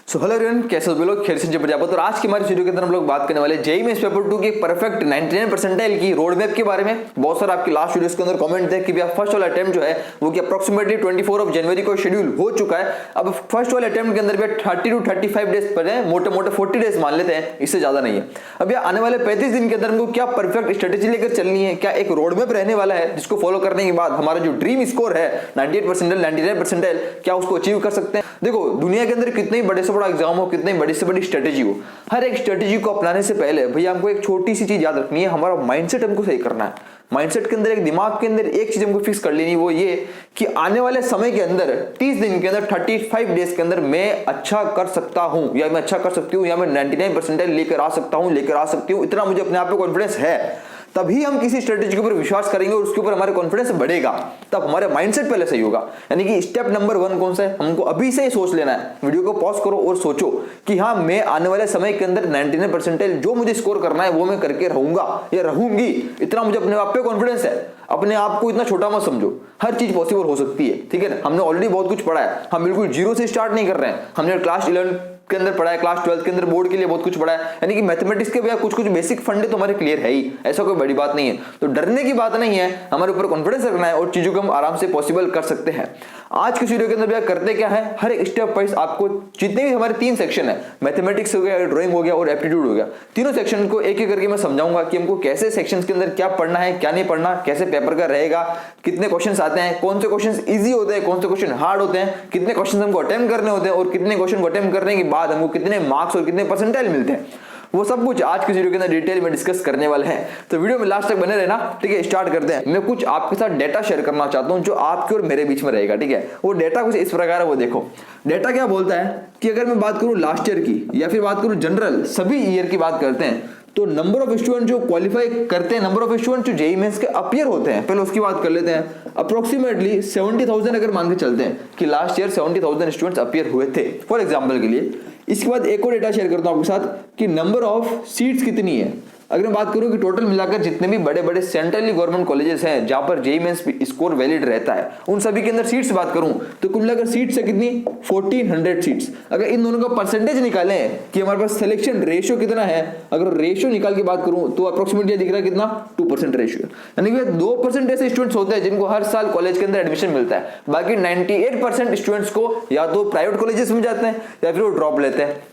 So hello everyone, कैसे हो लोग? खैर से प्रजापत। और आज की हमारी वीडियो के अंदर हम लोग बात करने वाले जेईई मेंस पेपर 2 की परफेक्ट 99 परसेंटाइल की रोड मैप के बारे में। बहुत सारा आपकी लास्ट वीडियोस के अंदर कमेंट थे कि भैया फर्स्ट वाला अटेम्प्ट जो है वो कि अप्रोक्सीमेटली 24 जनवरी को शेड्यूल हो चुका है। अब फर्स्ट वाले अटेम्प्ट के अंदर भी 30 टू 35 डेज पर है, मोटे मोटे 40 डेज मान लेते हैं, इससे ज्यादा नहीं है। अब यह आने वाले 35 दिन के अंदर हमको क्या परफेक्ट स्ट्रेटेजी लेकर चलनी है, क्या एक रोड मैप रहने वाला है जिसको फॉलो करने के बाद हमारा जो ड्रीम स्कोर है 98 परसेंटाइल 99 परसेंटाइल, क्या उसको अचीव कर सकते हैं। देखो, दुनिया के अंदर कितने बड़े से बड़ा एग्जाम हो, कितने बड़ी से बड़ी स्ट्रेटेजी हो, हर एक स्ट्रेटेजी को अपनाने से पहले भैया हमको एक छोटी सी चीज याद रखनी है, हमारा माइंडसेट हमको सही करना है। माइंडसेट के अंदर एक दिमाग के अंदर एक चीज हमको फिक्स कर लेनी, वो ये कि आने वाले समय के अंदर 30 दिन के अंदर 35 डेज के अंदर मैं अच्छा कर सकता हूं, या मैं अच्छा कर सकती हूं, या मैं 99 परसेंटाइल लेकर आ सकता हूं, लेकर आ सकती हूं। इतना मुझे अपने आप पे कॉन्फिडेंस है, तभी हम किसी स्ट्रेटेजी के ऊपर विश्वास करेंगे और उसके ऊपर हमारे कॉन्फिडेंस बढ़ेगा, तब हमारा माइंडसेट पहले सही होगा। यानी कि स्टेप नंबर 1 कौन सा है, हमको अभी से ही सोच लेना है। वीडियो को पॉज करो और सोचो कि हाँ, मैं आने वाले समय के अंदर 99 परसेंटाइल जो मुझे स्कोर करना है वो मैं करके रहूंगा या रहूंगी। इतना मुझे अपने आप पे कॉन्फिडेंस है। अपने आप को इतना छोटा मत समझो, हर चीज पॉसिबल हो सकती है, ठीक है ना। हमने ऑलरेडी बहुत कुछ पढ़ा है, हम बिल्कुल जीरो से स्टार्ट नहीं कर रहे हैं। हमने क्लास 11 के अंदर पढ़ा है, क्लास 12 के अंदर बोर्ड के लिए बहुत कुछ पढ़ा है, यानी कि मैथमेटिक्स के भैया कुछ कुछ बेसिक फंडे तो हमारे क्लियर है ही, ऐसा कोई बड़ी बात नहीं है। तो डरने की बात नहीं है, हमारे ऊपर कॉन्फिडेंस रखना है और चीजों को हम आराम से पॉसिबल कर सकते हैं। आज की वीडियो के अंदर भैया करते क्या है, हर एक स्टेप वाइज आपको जितने भी हमारे 3 सेक्शन है, मैथमेटिक्स हो गया, ड्राइंग हो गया और एप्टीट्यूड हो गया, तीनों सेक्शन को एक एक करके मैं समझाऊंगा कि हमको कैसे सेक्शंस के अंदर क्या पढ़ना है, क्या नहीं पढ़ना, कैसे पेपर का रहेगा, कितने क्वेश्चंस आते हैं, कौन से क्वेश्चंस इजी होते हैं, कौन से क्वेश्चन हार्ड होते हैं, कितने क्वेश्चन हमको अटेम्प्ट करने होते हैं और कितने क्वेश्चन को अटेम्प्ट करने के बाद हमको कितने मार्क्स और कितने परसेंटाइल मिलते हैं, वो सब कुछ आज की वीडियो के अंदर डिटेल में डिस्कस करने वाले हैं। तो वीडियो में लास्ट तक बने रहना, ठीक है। स्टार्ट करते हैं। मैं कुछ आपके साथ डेटा शेयर करना चाहता हूं जो आपके और मेरे बीच में रहेगा, ठीक है। वो डेटा कुछ इस प्रकार है, वो देखो। डेटा क्या बोलता है कि अगर मैं बात करूं लास्ट ईयर की या फिर बात करूं जनरल सभी ईयर की बात करते हैं, तो नंबर ऑफ स्टूडेंट जो क्वालिफाई करते हैं, नंबर ऑफ स्टूडेंट जो जेईई मेंस के अपीयर होते हैं, पहले उसकी बात कर लेते हैं। अप्रोक्सीमेटली 70,000 अगर मान के चलते हैं कि लास्ट ईयर 70,000 स्टूडेंट्स अपीयर हुए थे फॉर एग्जांपल के लिए। इसके बाद एक और डेटा शेयर करता हूं आपके साथ कि नंबर ऑफ सीट्स कितनी है। अगर मैं बात करूं कि टोटल मिलाकर जितने भी बड़े बड़े सेंट्रली गवर्नमेंट कॉलेजेस हैं जहां पर जेईई मेंस स्कोर वैलिड रहता है, उन सभी के अंदर सीट्स बात करूं तो कुल मिलाकर सीट्स है कितनी, 1400 सीट्स। अगर इन दोनों का परसेंटेज निकालें कि हमारे पास सिलेक्शन रेशियो कितना है, अगर रेशियो निकाल के बात करूं तो अप्रोक्सीमेटली दिख रहा है कितना, 2% रेशियो। यानी कि 2% ऐसे स्टूडेंट्स होते हैं जिनको हर साल कॉलेज के अंदर एडमिशन मिलता है। बाकी 98% स्टूडेंट्स को या तो प्राइवेट कॉलेजेस में जाते हैं या फिर वो ड्रॉप लेते हैं।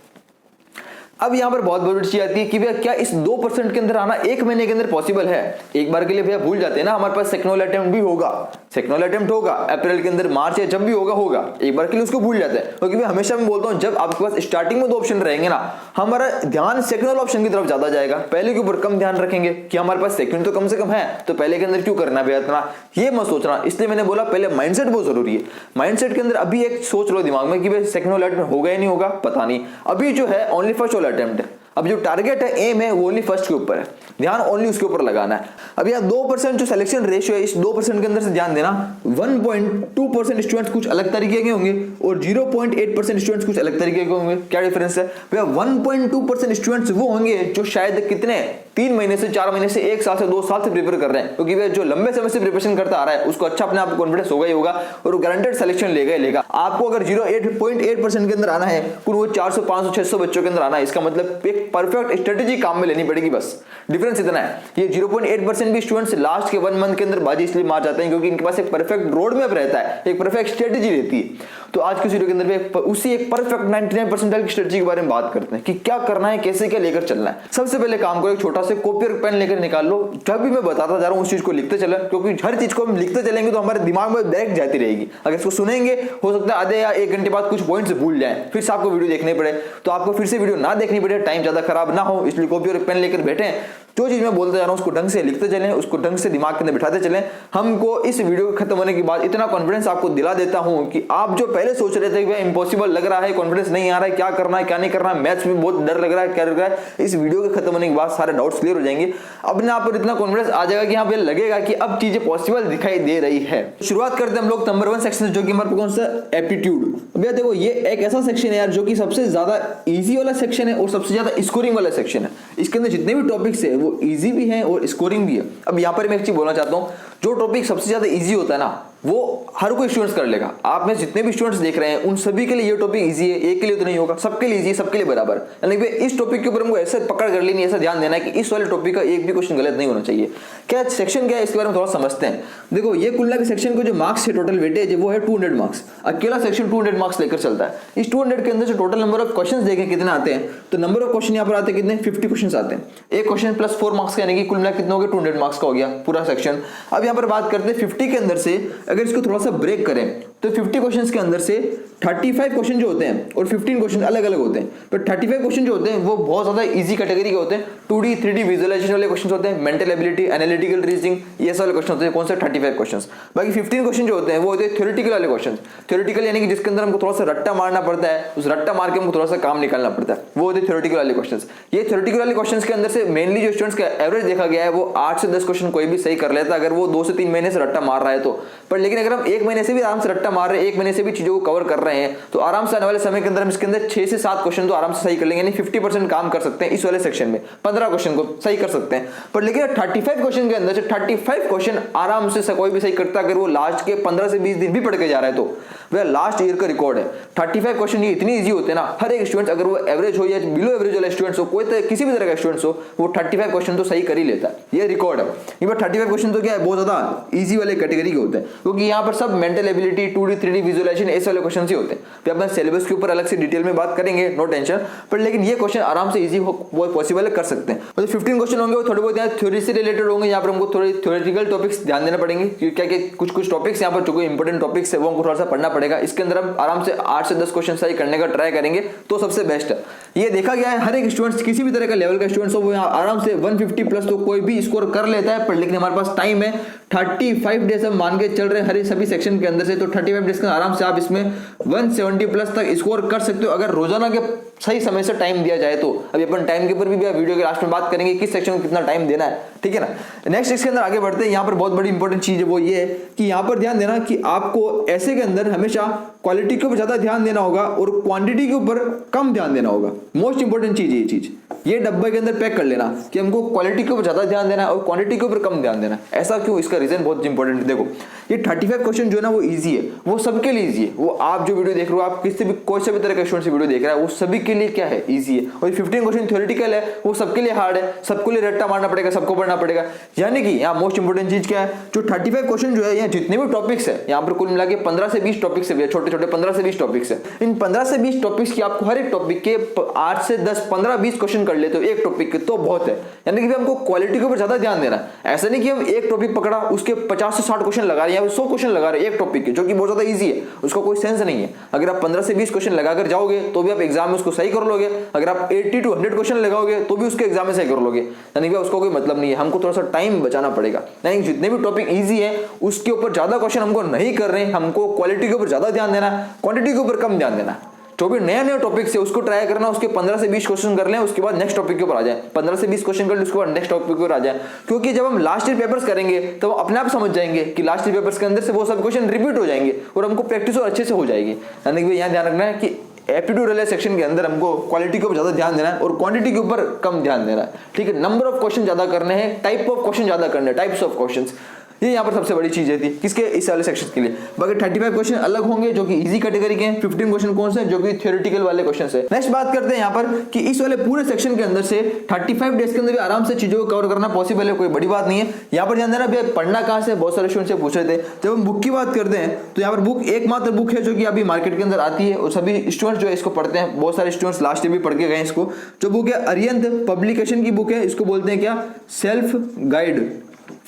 अब यहां पर बहुत बड़ी चीज आती है कि भैया क्या इस 2% के अंदर आना एक महीने के अंदर पॉसिबल है। एक बार के लिए भैया भूल जाते हैं ना, हमारे पास सेक्शनल अटेम्प्ट भी होगा, सेक्शनल अटेम्प्ट होगा अप्रैल के अंदर, मार्च या जब भी होगा एक बार के लिए उसको भूल जाते हैं। क्योंकि मैं हमेशा मैं बोलता हूं जब आपके पास स्टार्टिंग में 2 ऑप्शन रहेंगे ना, हमारा ध्यान सेक्शनल ऑप्शन की तरफ ज्यादा जाएगा, पहले के ऊपर कम ध्यान रखेंगे कि हमारे पास सेकंड तो कम से कम है, तो पहले के अंदर क्यों करना भैया इतना, ये मत सोचना। इसलिए मैंने बोला पहले माइंडसेट बहुत जरूरी है। माइंडसेट के अंदर अभी एक सोच लो दिमाग में कि भाई सेक्शनल अटेम्प्ट होगा या नहीं होगा पता नहीं, अभी जो है ओनली फर्स्ट वाला अटेम्प्ट है। अब जो टारगेट है, एम है, वो ओनली फर्स्ट के ऊपर है, ध्यान ओनली उसके ऊपर लगाना है। अब यहाँ 2% जो सिलेक्शन रेशियो है, इस 2% के अंदर से ध्यान देना, 1.2% स्टूडेंट्स कुछ अलग तरीके के होंगे और 0.8% स्टूडेंट्स कुछ अलग तरीके के होंगे। क्या डिफरेंस है भैया, 1.2% स्टूडेंट्स वो होंगे जो शायद कितने 3 महीने से 4 महीने से 1 साल से 2 साल से प्रिपेयर कर रहे हैं, क्योंकि वे जो लंबे समय से प्रिपरेशन करता आ रहा है उसको अच्छा अपने आप कॉन्फिडेंस होगा ही होगा और वो गारंटेड सिलेक्शन लेगा ही लेगा। आपको अगर 0.8% के अंदर आना है, कुल वो 400 500 600 बच्चों के अंदर आना है, इसका मतलब एक परफेक्ट स्ट्रेटेजी काम में लेनी पड़ेगी, बस डिफरेंस इतना है। ये 0.8% भी स्टूडेंट्स लास्ट के 1 मंथ के अंदर बाजी इसलिए मार जाते हैं क्योंकि इनके पास एक परफेक्ट रोड मैप रहता है, एक परफेक्ट स्ट्रेटेजी रहती है। तो आज की वीडियो के अंदर भी उसी एक परफेक्ट 99% की स्ट्रेटेजी के बारे में बात करते हैं कि क्या करना है, कैसे क्या लेकर चलना है। सबसे पहले काम करो, एक छोटा सा कॉपी और पेन लेकर निकाल लो, जब भी मैं बताता जा रहा हूं उस चीज को लिखते चले, क्योंकि हर चीज को हम लिखते चलेंगे तो हमारे दिमाग में डायरेक्ट जाती रहेगी। अगर इसको सुनेंगे हो सकता है आधे या 1 घंटे बाद कुछ पॉइंट्स भूल जाए, फिर से आपको वीडियो देखने पड़े, तो आपको फिर से वीडियो ना देखनी पड़े, टाइम ज्यादा खराब ना हो, इसलिए कॉपी और पेन लेकर बैठे, जो चीज मैं बोलते जा रहा हूं उसको ढंग से लिखते चलें, उसको ढंग से दिमाग के अंदर बिठाते चलें। हमको इस वीडियो के खत्म होने के बाद इतना कॉन्फिडेंस आपको दिला देता हूं कि आप जो पहले सोच रहे थे कि इम्पॉसिबल लग रहा है, कॉन्फिडेंस नहीं आ रहा है, क्या करना है क्या नहीं करना है, मैथ्स में बहुत डर लग रहा है, क्या लग रहा है, इस वीडियो के खत्म होने के बाद सारे डाउट्स क्लियर हो जाएंगे। अपने आप पर इतना कॉन्फिडेंस आ जाएगा कि यहाँ पे लगेगा कि अब चीजें पॉसिबल दिखाई दे रही है। शुरुआत करते हैं हम लोग नंबर 1 सेक्शन से, जो कि हमारे कौन सा, एप्टीट्यूड। भैया देखो, ये एक ऐसा सेक्शन है यार जो कि सबसे ज्यादा इजी वाला सेक्शन है और सबसे ज्यादा स्कोरिंग वाला सेक्शन है। इसके अंदर जितने भी टॉपिक्स है वो इजी भी है और स्कोरिंग भी है। अब यहाँ पर मैं एक चीज बोलना चाहता हूँ, जो टॉपिक सबसे ज्यादा इजी होता है ना वो हर कोई स्टूडेंट्स कर लेगा। आप में जितने भी स्टूडेंट्स देख रहे हैं उन सभी के लिए ये टॉपिक इजी है, एक के लिए तो नहीं होगा, सबके लिए इजी है, सबके लिए बराबर। यानी कि इस टॉपिक के ऊपर हमको ऐसे पकड़ कर लेनी, ऐसा ध्यान देना है कि इस वाले टॉपिक का एक भी क्वेश्चन गलत नहीं होना चाहिए। क्या सेक्शन क्या है इसके बारे में थोड़ा समझते हैं। देखो ये कुल के सेक्शन को जो मार्क्स है, टोटल वेटेज है वो है 200 मार्क्स। अकेला सेक्शन 200 मार्क्स लेकर चलता है। इस 200 के अंदर से टोटल नंबर ऑफ क्वेश्चन देखें कितने आते हैं, तो नंबर ऑफ क्वेश्चन यहाँ पर आते हैं कितने, 50 क्वेश्चन आते हैं। एक क्वेश्चन प्लस 4 मार्क्स का, यानी कि कुल मिला कितना हो गया, 200 मार्क्स का हो गया पूरा सेक्शन। अब यहाँ पर बात करते हैं 50 के अंदर से अगर इसको थोड़ा सा ब्रेक करें तो 50 क्वेश्चंस के अंदर से 35 क्वेश्चन जो होते हैं और 15 क्वेश्चन अलग अलग होते हैं। तो 35 क्वेश्चन जो होते हैं वो बहुत ज्यादा इजी कैटेगरी के होते हैं, 2D 3D विजुअलाइजेशन वाले क्वेश्चन होते हैं, मेंटल एबिलिटी, एनालिटिकल रीजनिंग, ये सारे क्वेश्चन होते हैं। कौन से 35 क्वेश्चन। बाकी 15 क्वेश्चन जो होते हैं वो होते हैं थ्योरेटिकल वाले क्वेश्चन। थ्योरेटिकल यानी कि जिसके अंदर हमको थोड़ा सा रट्टा मारना पड़ता है, उस रट्टा मार के हमको थोड़ा सा काम निकालना पड़ता है, वो होते हैं थ्योरेटिकल वाले क्वेश्चन। ये थ्योरेटिकल वाले क्वेश्चन के अंदर से मेनली जो स्टूडेंट्स का एवरेज देखा गया है वो 8 से 10 क्वेश्चन कोई भी सही कर लेता है अगर वो 2 से 3 महीने से रट्टा मार रहा है तो। पर लेकिन अगर हम 1 महीने से भी आराम से रट्टा मार रहे हैं, 1 महीने से भी चीजों को कवर कर रहे हैं, तो आराम से आने वाले समय के अंदर हम इसके अंदर 6 से 7 क्वेश्चन तो आराम से सही कर लेंगे, यानी 50% काम कर सकते हैं इस वाले सेक्शन में, 15 क्वेश्चन को सही कर सकते हैं। पर लेकिन 35 क्वेश्चन के अंदर से 35 क्वेश्चन आराम से कोई भी सही करता है अगर वो लास्ट के 15 से 20 दिन भी पढ़ के जा रहा है तो वह लास्ट ईयर का रिकॉर्ड है। 35 क्वेश्चन ये इतनी इजी होते हैं ना, हर एक स्टूडेंट अगर वो एवरेज हो या बिलो एवरेज वाला स्टूडेंट्स हो, कोई किसी भी तरह का स्टूडेंट्स हो, वो 35 क्वेश्चन तो सही कर ही लेता है, ये रिकॉर्ड है। ये 35 क्वेश्चन तो क्या है, बहुत ज्यादा इजी वाले कैटेगरी के होते हैं, क्योंकि यहाँ पर सब mental ability, 2D 3D visualisation ऐसे वाले क्वेश्चन ही होते हैं। फिर अपने सिलेबस के ऊपर अलग से डिटेल में बात करेंगे, नो टेंशन। पर लेकिन ये क्वेश्चन आराम से इजी वो पॉसिबल कर सकते हैं। मतलब 15 क्वेश्चन होंगे वो थोड़े बहुत यहाँ थ्योरी से रिलेटेड होंगे, यहाँ पर हमको थोड़े थ्योरेटिकल टॉपिक्स ध्यान देना पड़ेंगे, क्योंकि क्या कुछ टॉपिक्स यहाँ पर जो कोई इंपॉर्टेंट टॉपिक्स है वो हमको थोड़ा सा पढ़ना पड़ेगा। इसके अंदर हम आराम से 8 से 10 क्वेश्चन सही करने का ट्राई करेंगे तो सबसे बेस्ट है। ये देखा गया है हर एक स्टूडेंट्स, किसी भी तरह का लेवल का स्टूडेंट्स हो, वो यहाँ आराम से 150 प्लस तो कोई भी स्कोर कर लेता है। पर लेकिन हमारे पास टाइम है 35 डेज हम मान के चल रहे हैं हर सभी सेक्शन के अंदर से, तो 35 डेज के आराम से आप इसमें 170 प्लस तक स्कोर कर सकते हो अगर रोजाना के सही समय से टाइम दिया जाए तो। अभी अपन टाइम के ऊपर भी वीडियो के लास्ट में बात करेंगे किस सेक्शन को कितना टाइम देना है, ठीक है ना। नेक्स्ट इसके अंदर आगे बढ़ते हैं। यहाँ पर बहुत बड़ी इंपॉर्टेंट चीज है वो ये है कि यहाँ पर ध्यान देना कि आपको ऐसे के अंदर हमेशा क्वालिटी के ऊपर ज्यादा ध्यान देना होगा और क्वांटिटी के ऊपर कम ध्यान देना होगा। मोस्ट इंपॉर्टेंट चीज ये चीज, ये डब्बे के अंदर पैक कर लेना कि हमको क्वालिटी के ऊपर ज्यादा ध्यान देना है और क्वांटिटी के ऊपर कम ध्यान देना है। ऐसा क्यों, इसका रीजन बहुत इंपॉर्टेंट है। देखो ये 35 क्वेश्चन जो है ना वो इजी है, वो सबके लिए इजी है। वो आप जो वीडियो देख रहे हो, आप किसी भी कोई से भी तरह का स्टूडेंट से वीडियो देख रहा है, वो सभी के लिए क्या है, इजी है। और 15 क्वेश्चन थ्योरेटिकल है, वो सबके लिए हार्ड है, सबको लिए रट्टा मारना पड़ेगा, सबको पढ़ना पड़ेगा। यानी कि यहाँ मोस्ट इंपोर्टेंट चीज क्या है, जो 35 क्वेश्चन जो है, यहाँ जितने भी टॉपिक्स है, यहाँ पर कुल मिला के 15 से 20 टॉपिक्स है, छोटे छोटे 15 से 20 टॉपिक्स है। इन 15 से 20 टॉपिक्स की आपको हर एक टॉपिक के 8 से 10 15 20 क्वेश्चन कर लेते हो एक टॉपिक के, तो बहुत है। यानी कि हमको क्वालिटी के ऊपर ज्यादा ध्यान देना है। ऐसा नहीं कि हम एक टॉपिक पकड़ा उसके 50 से 60 क्वेश्चन लगा रहे हैं या 100 क्वेश्चन लगा रहे हैं एक टॉपिक के, जो कि बहुत ज्यादा इजी है, उसका कोई सेंस नहीं है। अगर आप 15 से 20 क्वेश्चन लगाकर जाओगे तो भी आप एग्जाम में उसको सही कर लोगे। अगर आप 80 to 100 क्वेश्चन लगाओगे तो भी उसके एग्जाम में सही कर लोगे, यानी कि उसका कोई मतलब नहीं है। हमको थोड़ा सा टाइम बचाना पड़ेगा। यानी जितने भी टॉपिक इजी है उसके ऊपर ज्यादा क्वेश्चन हमको नहीं कर रहे हैं, हमको क्वालिटी के ऊपर ज्यादा ध्यान देना, क्वांटिटी के ऊपर कम ध्यान देना। जो भी नया टॉपिक है उसको ट्राई करना, उसके 15 से 20 क्वेश्चन कर लें, उसके बाद नेक्स्ट टॉपिक के ऊपर आ जाए। 15 से 20 क्वेश्चन कर ले, उसके बाद नेक्स्ट टॉपिक के ऊपर आ जाए। क्योंकि जब हम लास्ट ईयर पेपर्स करेंगे तो हम अपने आप समझ जाएंगे कि लास्ट ईयर पेपर्स के अंदर से वो सब क्वेश्चन रिपीट हो जाएंगे और हमको प्रैक्टिस और अच्छे से हो जाएगी। यानी कि यहाँ ध्यान रखना है कि एप्टीट्यूड वाले सेक्शन के अंदर हमको क्वालिटी के ऊपर ज्यादा ध्यान देना है और क्वांटिटी के ऊपर कम ध्यान देना है, ठीक है। नंबर ऑफ क्वेश्चन ज्यादा करने हैं, टाइप ऑफ क्वेश्चन ज्यादा करने हैं, टाइप्स ऑफ क्वेश्चंस, ये यहाँ पर सबसे बड़ी चीज है थी किसके, इस वाले सेक्शन के लिए। बाकी 35 क्वेश्चन अलग होंगे जो कि इजी कैटेगरी के हैं, 15 क्वेश्चन कौन से जो कि थ्योरेटिकल वाले क्वेश्चन है। नेक्स्ट बात करते हैं यहाँ पर कि इस वाले पूरे सेक्शन के अंदर से 35 डेज के अंदर भी आराम से चीजों को कवर करना पॉसिबल है, कोई बड़ी बात नहीं है। यहाँ पर ध्यान देना भैया पढ़ना कहाँ से, बहुत सारे स्टूडेंट से पूछ रहे थे। जब हम बुक की बात करते हैं तो यहाँ पर बुक एकमात्र बुक है जो कि अभी मार्केट के अंदर आती है और सभी स्टूडेंट्स जो है इसको पढ़ते हैं। बहुत सारे स्टूडेंट्स लास्ट ईयर भी पढ़ के गए इसको। जो बुक है अरिहंत पब्लिकेशन की बुक है, इसको बोलते हैं क्या, self guide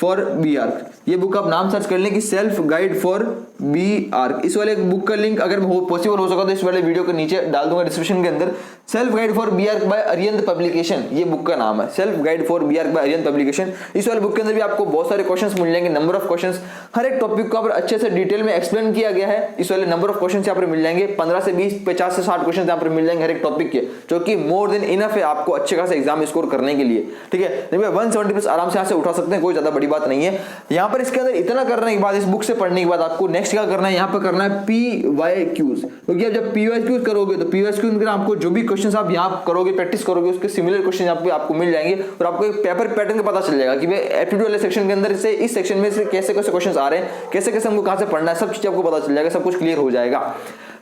for B Arch. ये बुक आप नाम सर्च कर लें कि self guide for B Arch. इस वाले बुक का लिंक अगर पॉसिबल हो सका तो इस वाले वीडियो के नीचे डाल दूंगा डिस्क्रिप्शन के अंदर। Self guide for B Arch by Arihant publication, ये बुक का नाम है, self guide for B Arch by Arihant publication. इस वाले बुक के अंदर भी आपको बहुत सारे क्वेश्चंस मिल जाएंगे, नंबर ऑफ क्वेश्चंस, हर एक टॉपिक को अच्छे से डिटेल में एक्सप्लेन किया गया है। इस वाले नंबर ऑफ क्वेश्चंस यहाँ पर मिल जाएंगे, 15 से 20 50 से 60 क्वेश्चन यहाँ पर मिल जाएंगे हर एक टॉपिक के, जो कि मोर देन इनफ है आपको अच्छे खासा एग्जाम स्कोर करने के लिए, ठीक है। 170 प्लस आराम से यहाँ से उठा सकते हैं, कोई ज्यादा बड़ी बात नहीं है। यहाँ पर इसके अंदर इतना करने के बाद, इस बुक से पढ़ने के बाद आपको नेक्स्ट क्या करना है, यहाँ पे करना है PYQs, क्योंकि अब जब PYQs करोगे तो PYQs में आपको जो भी क्वेश्चन आप यहाँ करोगे, प्रैक्टिस करोगे, उसके सिमिलर क्वेश्चन यहाँ पे आपको मिल जाएंगे और आपको एक पेपर पैटर्न का पता चल जाएगा कि भाई एप्टीट्यूड वाले सेक्शन के अंदर से इस सेक्शन में से कैसे कैसे क्वेश्चन आ रहे हैं, कैसे कैसे हमको कहाँ से पढ़ना है, सब चीज आपको पता चल जाएगा, सब कुछ क्लियर हो जाएगा।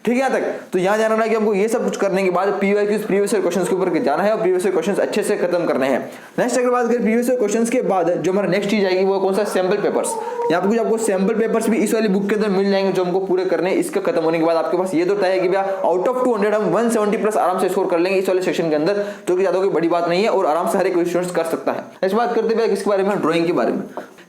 ठीक है यहाँ तक। तो यहाँ जाना है कि हमको ये सब कुछ करने के बाद PYQs प्रीवियस ईयर क्वेश्चंस के ऊपर जाना है और प्रीवियस ईयर क्वेश्चंस अच्छे से खत्म करने हैं। नेक्स्ट अगर बात करें प्रीवियस ईयर क्वेश्चंस के बाद जो हमारा नेक्स्ट चीज आएगी वो कौन सा, सैंपल पेपर्स। यहाँ पे कुछ आपको सैंपल पेपर्स भी इस वाली बुक के अंदर मिल जाएंगे जो हमको पूरे करने हैं। इसका खत्म होने के बाद आपके पास ये तो तय है कि भैया आउट ऑफ 200 हम 170 प्लस आराम से स्कोर कर लेंगे इस वाले सेक्शन के अंदर, जो कि ज्यादा कोई बड़ी बात नहीं है और आराम से हर एक स्टूडेंट कर सकता है। नेक्स्ट बात करते हैं किसके बारे में, ड्राइंग के बारे में।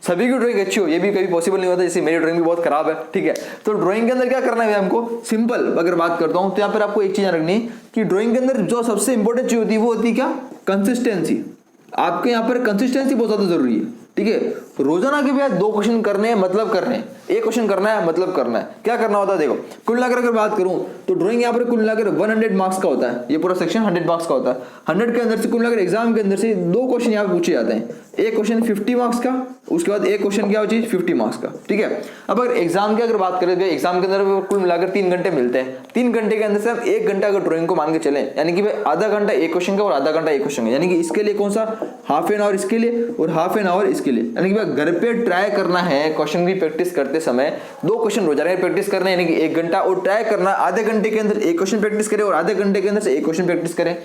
सभी की ड्राइंग अच्छी हो ये भी कभी पॉसिबल नहीं होता, जैसे मेरी ड्राइंग भी बहुत खराब है। ठीक है, तो ड्राइंग के अंदर क्या करना है हमको, सिंपल अगर बात करता हूं तो यहाँ पर आपको एक चीज रखनी कि ड्राइंग के अंदर जो सबसे इंपॉर्टेंट चीज होती है वो होती है क्या, कंसिस्टेंसी। आपके यहाँ पर कंसिस्टेंसी बहुत ज्यादा जरूरी है। ठीक है, रोजाना के भैया 2 क्वेश्चन करने हैं, मतलब करने हैं, एक क्वेश्चन करना है मतलब करना है। क्या करना होता है देखो, कुल मिलाकर अगर बात करूं तो ड्राइंग यहाँ पर कुल मिलाकर 100 मार्क्स का होता है, ये पूरा सेक्शन 100 मार्क्स का होता है। 100 के अंदर से कुल मिलाकर एग्जाम के अंदर से 2 क्वेश्चन यहाँ पे पूछे जाते हैं, एक क्वेश्चन 50 मार्क्स का, उसके बाद एक क्वेश्चन क्या हो चीज 50 मार्क्स का। ठीक है, अब अगर एग्जाम की अगर बात करें तो एग्जाम के अंदर कुल मिलाकर 3 घंटे मिलते हैं। 3 घंटे के अंदर से आप 1 घंटा अगर ड्राइंग को मान के चले, यानी कि भाई आधा घंटा एक क्वेश्चन का और आधा घंटा एक क्वेश्चन का, यानी कि इसके लिए कौन सा हाफ एन आवर इसके लिए और हाफ एन आवर इसके लिए, यानी कि घर पे ट्राई करना है क्वेश्चन की प्रैक्टिस करते समय 2 क्वेश्चन रोजाना प्रैक्टिस करना है, यानी कि 1 घंटा, और ट्राई करना आधे घंटे के अंदर एक क्वेश्चन प्रैक्टिस करें और आधे घंटे के अंदर से एक क्वेश्चन प्रैक्टिस करें।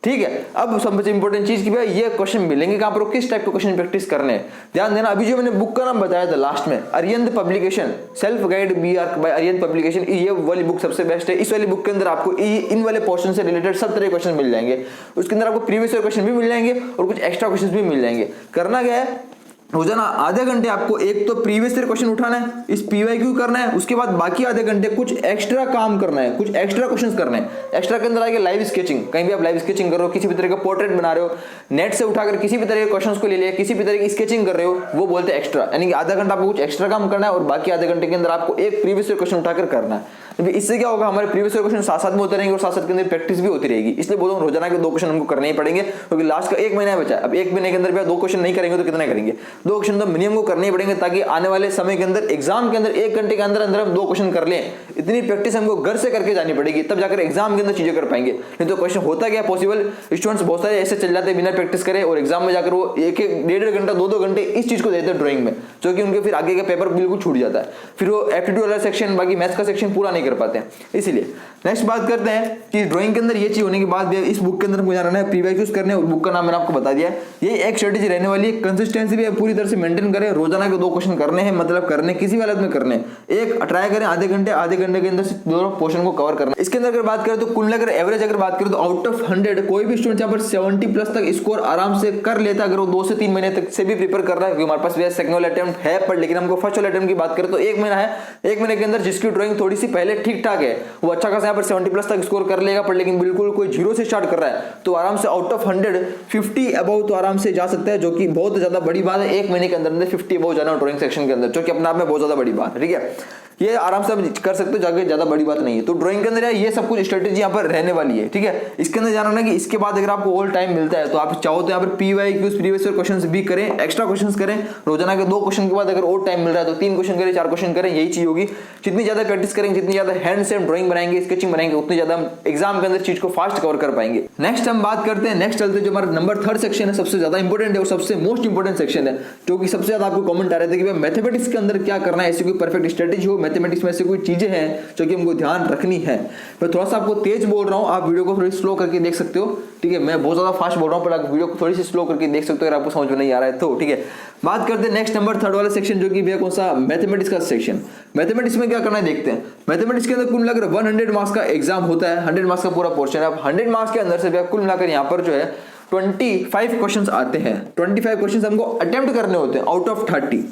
ठीक है, अब सबसे इंपॉर्टेंट चीज कि भाई ये क्वेश्चन मिलेंगे कहां पर, किस टाइप के क्वेश्चन प्रैक्टिस करने हैं, ध्यान देना। अभी जो मैंने बुक का नाम बताया था लास्ट में, Arihant publication, self guide BR by Arihant publication, ये वाली बुक सबसे बेस्ट है। इस वाली बुक के अंदर आपको इन वाले पोर्शन से रिलेटेड सब तरह के क्वेश्चन मिल जाएंगे। उसके अंदर आपको प्रीवियस ईयर क्वेश्चन भी मिल जाएंगे और कुछ एक्स्ट्रा क्वेश्चन भी मिल जाएंगे। करना क्या है, रोजाना आधे घंटे आपको एक तो प्रीवियस ईयर क्वेश्चन उठाना है, इस PYQ करना है, उसके बाद बाकी आधे घंटे कुछ एक्स्ट्रा काम करना है, कुछ एक्स्ट्रा क्वेश्चंस करने हैं। एक्स्ट्रा के अंदर आएगा लाइव स्केचिंग, कहीं भी आप लाइव स्केचिंग कर रहे हो, किसी भी तरह का पोर्ट्रेट बना रहे हो, नेट से उठाकर किसी भी तरह के क्वेश्चंस को ले लिया, किसी भी तरह की स्केचिंग कर रहे हो, वो बोलते हैं एक्स्ट्रा। यानी कि आधा घंटा आपको कुछ एक्स्ट्रा काम करना है और बाकी आधे घंटे के अंदर आपको एक प्रीवियस ईयर क्वेश्चन उठाकर करना है। इससे क्या होगा, हमारे प्रीवियस ईयर क्वेश्चन साथ साथ में होते रहेंगे और साथ साथ के अंदर प्रैक्टिस भी होती रहेगी। इसलिए बोल रहा हूं रोजाना के 2 क्वेश्चन हमको करने ही पड़ेंगे, क्योंकि लास्ट का 1 महीना बचा है। अब 1 महीने के अंदर 2 क्वेश्चन नहीं करेंगे तो कितने करेंगे, 2 क्वेश्चन तो मिनिमम को करने ही पड़ेंगे, ताकि आने वाले समय के अंदर एग्जाम के अंदर 1 घंटे के अंदर अंदर हम 2 क्वेश्चन कर लें। इतनी प्रैक्टिस हमको घर से करके जानी पड़ेगी, तब जाकर एग्जाम के अंदर चीजें कर पाएंगे। नहीं तो क्वेश्चन होता क्या पॉसिबल, स्टूडेंट्स बहुत सारे ऐसे चल जाते हैं बिना प्रैक्टिस करे और एग्जाम में जाकर वो 1-1 घंटा 2-2 घंटे इस चीज को देते हैं ड्राइंग में, जो कि उनके फिर आगे का पेपर बिल्कुल छूट जाता है, फिर वो एप्टीट्यूड वाला सेक्शन बाकी मैथ्स का सेक्शन पूरा नहीं कर पाते हैं। इसीलिए नेक्स्ट बात करते हैं कि ड्राइंग के अंदर ये चीज होने के बाद इस बुक के अंदर मुझे जाना है PYQs करने, और बुक का नाम मैंने आपको बता दिया है। ये एक स्ट्रेटेजी रहने वाली है, कंसिस्टेंसी भी पूरी तरह से मेंटेन करें, रोजाना के 2 क्वेश्चन करने हैं, मतलब करने किसी भी हालत में करने, एक ट्राई करें आधे घंटे के अंदर से 2 पोर्शन को कवर करना। इसके अंदर अगर बात करें तो कुल मिलाकर एवरेज अगर बात करें तो आउट ऑफ 100 कोई भी स्टूडेंट यहाँ पर 70 प्लस तक स्कोर आराम से कर लेता, अगर वो 2 से 3 महीने तक से भी प्रिपेयर कर रहा है, क्योंकि हमारे पास सेकंड वाला अटेम्प्ट है, पर लेकिन हमको फर्स्ट वाला अटेम्प्ट की बात करें तो 1 महीना है। 1 महीने के अंदर जिसकी ड्राइंग थोड़ी सी पहले ठीक ठाक है वो अच्छा खासा यहाँ पर 70 प्लस तक स्कोर कर लेगा, पर लेकिन बिल्कुल कोई 0 से स्टार्ट कर रहा है तो आराम से आउट ऑफ 100 50 अबव तो आराम से जा सकता है, जो कि बहुत ज्यादा बड़ी बात है। 1 महीने के अंदर 50 अबव जाना ड्राइंग सेक्शन के अंदर, जो कि अपने आप में बहुत ज्यादा बड़ी बात है। ठीक है, ये आराम से आप कर सकते हो, जाके ज्यादा बड़ी बात नहीं है। तो ड्राइंग के अंदर ये सब कुछ स्ट्रेटेजी यहाँ पर रहने वाली है। ठीक है, इसके अंदर जाना ना कि इसके बाद अगर आपको ऑल टाइम मिलता है तो आप चाहो तो यहाँ पर PYQs प्रीवियस ईयर क्वेश्चंस भी करें, एक्स्ट्रा क्वेश्चंस करें। रोजाना के 2 क्वेश्चन के बाद अगर और टाइम मिल रहा है तो 3 क्वेश्चन करें, 4 क्वेश्चन करें, यही चीज होगी। जितनी ज्यादा प्रैक्टिस करेंगे, जितनी ज्यादा हैंड से ड्राइंग बनाएंगे, स्केचिंग बनाएंगे, उतनी ज्यादा हम एग्जाम के अंदर चीज को फास्ट कवर कर पाएंगे। नेक्स्ट हम बात करते हैं, नेक्स्ट चलते जो हमारा नंबर 3 सेक्शन है, सबसे ज्यादा इंपॉर्टेंट है और सबसे मोस्ट इंपॉर्टेंट सेक्शन है, जो कि सबसे ज्यादा आपको कमेंट आ रहे थे कि मैथमेटिक्स के अंदर क्या करना है, ऐसी कोई परफेक्ट स्ट्रेटेजी हो, मैथमेटिक्स में ऐसी कोई चीजें हैं जो कि हमको ध्यान रखनी है। मैं थोड़ा सा आपको तेज बोल रहा हूं, आप वीडियो को थोड़ी स्लो करके देख सकते हो। ठीक है, मैं बहुत ज्यादा फास्ट बोल रहा हूं, पर आप वीडियो को थोड़ी सी स्लो करके देख सकते हो अगर आपको समझ में नहीं आ रहा है तो। ठीक है, बात करते हैं नेक्स्ट नंबर 3 वाला सेक्शन, जो कि भैया कौन सा, मैथमेटिक्स का सेक्शन। मैथमेटिक्स में क्या करना है देखते हैं। मैथमेटिक्स के अंदर कुल मिलाकर 100 मार्क्स का एग्जाम होता है, 100 मार्क्स का पूरा पोर्शन है। अब 100 मार्क्स के अंदर से भैया कुल मिलाकर यहाँ पर जो है 25 क्वेश्चंस आते हैं। 25 क्वेश्चंस हमको अटेम्प्ट करने होते हैं out of 30।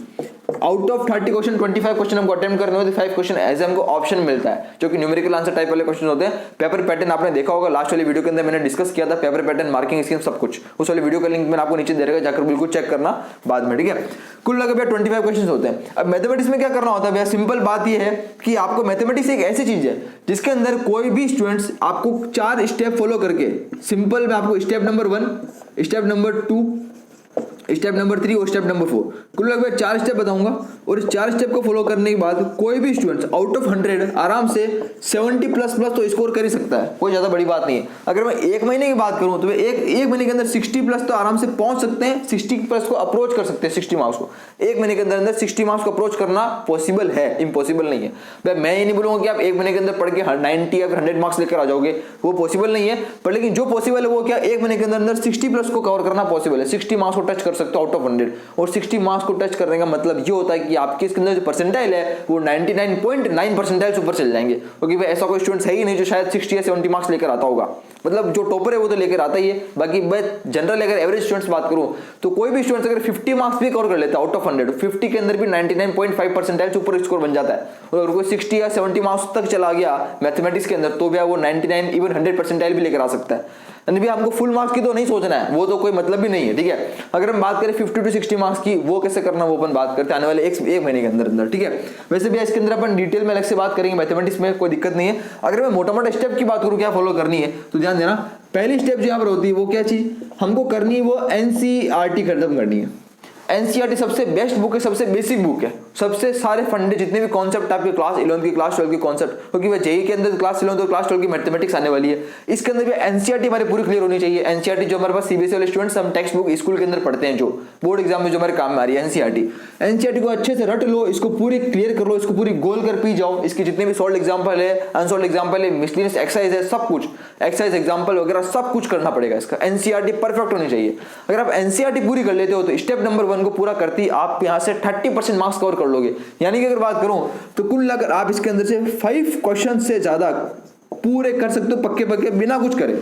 Out of 30 question 25 question हमको अटेम्प्ट करने होते हैं। 5 क्वेश्चन एज हमको ऑप्शन मिलता है, जो कि न्यूमेरिकल आंसर टाइप वाले क्वेश्चन होते हैं। पेपर पैटर्न आपने देखा होगा, लास्ट वाली वीडियो के अंदर मैंने डिस्कस किया था, पेपर पैटर्न, मार्किंग स्कीम, सब कुछ। उस वाली वीडियो का लिंक मैंने आपको नीचे दे रखा, जाकर बिल्कुल चेक करना बाद में। ठीक है, कुल लगा भैया 25 क्वेश्चन होते हैं। अब मैथमेटिक्स में क्या करना होता है भैया, सिंपल बात यह है कि आपको मैथमेटिक्स एक ऐसी चीज है जिसके अंदर कोई भी स्टूडेंट्स आपको 4 स्टेप फॉलो करके, सिंपल में आपको step number 1, step number 2, step number 3 और स्टेप नंबर 4, कुल लगभग 4 स्टेप बताऊंगा। और इस 4 स्टेप को फॉलो करने के बाद कोई भी स्टूडेंट आउट ऑफ 100 आराम से 70 प्लस तो स्कोर कर ही सकता है, कोई ज्यादा बड़ी बात नहीं है। अगर मैं एक महीने की बात करूं तो वे एक महीने के अंदर 60 प्लस तो आराम से पहुंच सकते हैं, 60 प्लस को अप्रोच कर सकते हैं। 60 मार्क्स को एक महीने के अंदर 60 मार्क्स को अप्रोच करना पॉसिबल है, इम्पॉसिबल नहीं है। भाई मैं ये नहीं बोलूंगा कि आप एक महीने के अंदर पढ़ के 90 या 100 मार्क्स लेकर आ जाओगे, वो पॉसिबल नहीं है। पर लेकिन जो पॉसिबल है वो क्या, एक महीने के अंदर 60 प्लस को कवर करना पॉसिबल है। 60 मार्क्स को टच कर सकते हो आउट ऑफ 100। और 60 मार्क्स को टच करने का मतलब ये होता है कि आपके इसके अंदर जो परसेंटाइल है वो 99.9 परसेंटाइल ऊपर चल जाएंगे। क्योंकि भाई ऐसा कोई स्टूडेंट है ही नहीं जो शायद 60 या 70 मार्क्स लेकर आता होगा। मतलब जो टॉपर है वो तो लेकर आता ही है। बाकी मैं जनरल अगर एवरेज स्टूडेंट्स बात करूं तो कोई भी स्टूडेंट अगर 50 मार्क्स भी कवर कर लेता है आउट ऑफ 100, 50 के अंदर भी 99.5 परसेंटाइल से ऊपर स्कोर बन जाता है। और अगर कोई 60 या 70 मार्क्स तक चला गया मैथमेटिक्स के अंदर तो भी वो 99 इवन 100 परसेंटाइल भी लेकर आ सकता है। यानी भी हमको फुल मार्क्स की तो नहीं सोचना है, वो तो कोई मतलब भी नहीं है, ठीक है। अगर हम बात करें 50 to 60 मार्क्स की, वो कैसे करना वो अपन बात करते हैं आने वाले एक महीने के अंदर, ठीक है। वैसे भी इसके अंदर अपन डिटेल में अलग से बात करेंगे, मैथमेटिक्स में कोई दिक्कत नहीं है। अगर मैं मोटा मोटा स्टेप की बात करूं क्या फॉलो करनी है तो ध्यान देना, पहली स्टेप जो यहाँ पर होती है वो क्या चीज हमको करनी है, वो एनसीईआरटी खत्म करनी है। एनसीईआरटी सबसे बेस्ट बुक है, सबसे बेसिक बुक है। सबसे सारे फंडे जितने भी कॉन्सेप्ट आपके क्लास 11 की क्लास 12 की कॉन्सेप्ट, क्योंकि वह जेई के अंदर क्लास 11 और क्लास 12 की मैथमेटिक्स आने वाली है, इसके अंदर भी एनसीईआरटी हमारी पूरी क्लियर होनी चाहिए। एनसीईआरटी जो हमारे पास सीबीएसई वाले स्टूडेंट्स हम टेक्स्ट बुक स्कूल के अंदर पढ़ते हैं, जो बोर्ड एग्जाम में जो हमारे काम में आ रही है एनसीईआरटी को अच्छे से रट लो, इसको पूरी क्लियर कर लो, इसको पूरी गोल कर पी जाओ। इसके जितने भी सॉल्व एग्जाम्पल है, अनसॉल्व एग्जाम्पल है, मिसलिनियस एक्सरसाइज है, सब कुछ एक्सरसाइज एग्जाम्पल वगैरह सब कुछ करना पड़ेगा। इसका एनसीईआरटी परफेक्ट होनी चाहिए। अगर आप एनसीईआरटी पूरी कर लेते हो तो स्टेप नंबर 1 को पूरा करती आप यहां से 30% मार्क्स कवर कर लोगे। यानी कि अगर बात करूं तो कुल अगर आप इसके अंदर से 5 क्वेश्चन से ज्यादा पूरे कर सकते हो पक्के पक्के, बिना कुछ करे,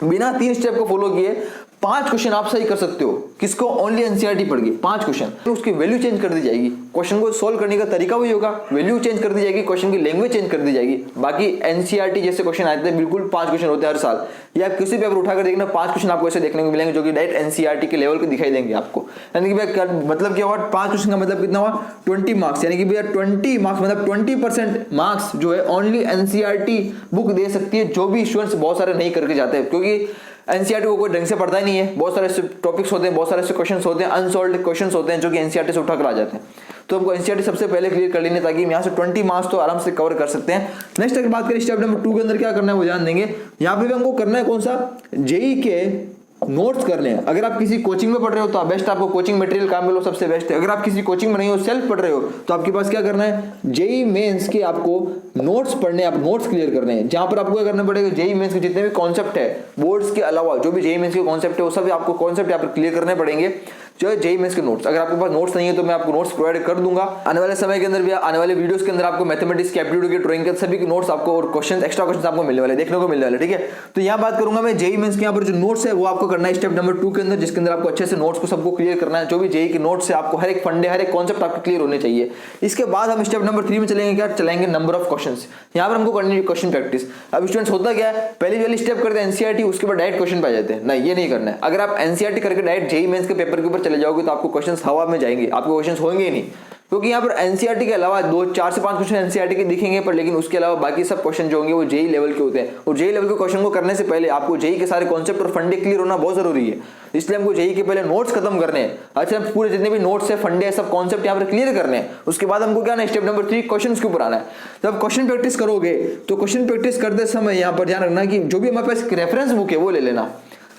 बिना 3 स्टेप को फॉलो किए 5 क्वेश्चन आप सही कर सकते हो। किसको? ओनली एनसीईआरटी पढ़ के 5 क्वेश्चन, तो उसकी वैल्यू चेंज कर दी जाएगी। क्वेश्चन को सोल्व करने का तरीका वही होगा, वैल्यू चेंज कर दी जाएगी, क्वेश्चन की लैंग्वेज चेंज कर दी जाएगी। बाकी एनसीईआरटी जैसे क्वेश्चन आते हैं बिल्कुल 5 क्वेश्चन होते हैं हर साल, या आप किसी पेपर उठाकर देखना 5 क्वेश्चन आपको ऐसे देखने को मिलेंगे जो कि डायरेक्ट एनसीईआरटी के लेवल के दिखाई देंगे आपको। यानी कि मतलब क्या हुआ, 5 क्वेश्चन का मतलब कितना हुआ 20 मार्क्स। यानी कि भैया 20 मार्क्स मतलब 20% मार्क्स जो है ओनली एनसीईआरटी बुक दे सकती है, जो भी स्टूडेंट्स बहुत सारे नहीं करके जाते हैं। क्योंकि एनसीईआरटी को कोई ढंग से पढ़ता ही नहीं है, बहुत सारे ऐसे टॉपिक्स होते हैं, बहुत सारे ऐसे क्वेश्चंस होते हैं, अनसॉल्व्ड क्वेश्चंस होते हैं जो कि एनसीईआरटी से उठाकर आ जाते हैं। तो हमको एनसीईआरटी सबसे पहले क्लियर कर लेनी है ताकि हम यहाँ से 20 मार्क्स तो आराम से कवर कर सकते हैं। नेक्स्ट अगर बात करें स्टेप नंबर 2 के अंदर क्या करना है वो ध्यान देंगे। यहाँ पे भी हमको करना है कौन सा, जेई के नोट्स करने हैं। अगर आप किसी कोचिंग में पढ़ रहे हो तो बेस्ट आपको कोचिंग मटेरियल काम में लो, सबसे बेस्ट है। अगर आप किसी कोचिंग में नहीं हो, सेल्फ पढ़ रहे हो, तो आपके पास क्या करना है, जेई मेंस के आपको नोट्स पढ़ने, आप नोट्स क्लियर करने हैं। जहां पर आपको क्या करना पड़ेगा, जेई मेंस के जितने भी कॉन्सेप्ट है बोर्ड्स के अलावा जो भी जेई मेंस के कॉन्सेप्ट है वो सब आपको कॉन्सेप्ट यहाँ पर क्लियर करने पड़ेंगे, जो है जेई मेंस के नोट्स। अगर आपके पास नोट्स नहीं है तो मैं आपको नोट्स प्रोवाइड कर दूंगा आने वाले समय के अंदर भी। आने वाले वीडियोस के अंदर आपको मैथमेटिक्स के, एप्टीट्यूड के, ड्राइंग के सभी के नोट्स आपको और क्वेश्चन, एक्स्ट्रा क्वेश्चन आपको मिलने वाले, देखने को मिलने वाले, ठीक है। तो यहाँ बात करूंगा मैं जेई मेंस के यहाँ पर जो नोट्स है वो आपको करना है स्टेप नंबर 2 के अंदर, जिसके अंदर आपको अच्छे से नोट्स को सबको क्लियर करना है। जो भी जेई के नोट्स है आपको हर एक फंडे, हर एक कॉन्सेप्ट आपको क्लियर होने चाहिए। इसके बाद हम स्टेप नंबर 3 में चलेंगे, क्या चलेंगे, नंबर ऑफ क्वेश्चंस। यहाँ पर हमको करनी है क्वेश्चन प्रैक्टिस। अब स्टूडेंट्स होता क्या है, पहली स्टेप करते हैं एनसीईआरटी, उसके बाद डायरेक्ट क्वेश्चन पे जाते हैं। नहीं, ये नहीं करना है। अगर आप एनसीईआरटी करके डायरेक्ट जेई मेंस के पेपर के ऊपर चले जाओगे तो आपको क्वेश्चन हवा में जाएंगे, आपको क्वेश्चन होंगे ही नहीं। क्योंकि यहाँ पर एनसीईआरटी के अलावा 4 से 5 क्वेश्चन एनसीईआरटी के दिखेंगे, पर लेकिन उसके अलावा बाकी सब क्वेश्चन जो होंगे वो जेई लेवल के होते हैं। और जेई लेवल के क्वेश्चन को करने से पहले आपको जेई के सारे कॉन्सेप्ट और फंडे क्लियर होना बहुत जरूरी है। इसलिए हमको जेई के पहले नोट्स खत्म करने हैं। अच्छा, पूरे जितने भी नोट्स है, फंडे है, सब कॉन्सेप्ट यहाँ पर क्लियर करने हैं। उसके बाद हमको क्या ना स्टेप नंबर 3 क्वेश्चन के ऊपर आना है। जब क्वेश्चन प्रैक्टिस करोगे तो क्वेश्चन प्रैक्टिस करते समय यहाँ पर ध्यान रखना कि जो भी हमारे पास रेफरेंस बुक है वो ले लेना।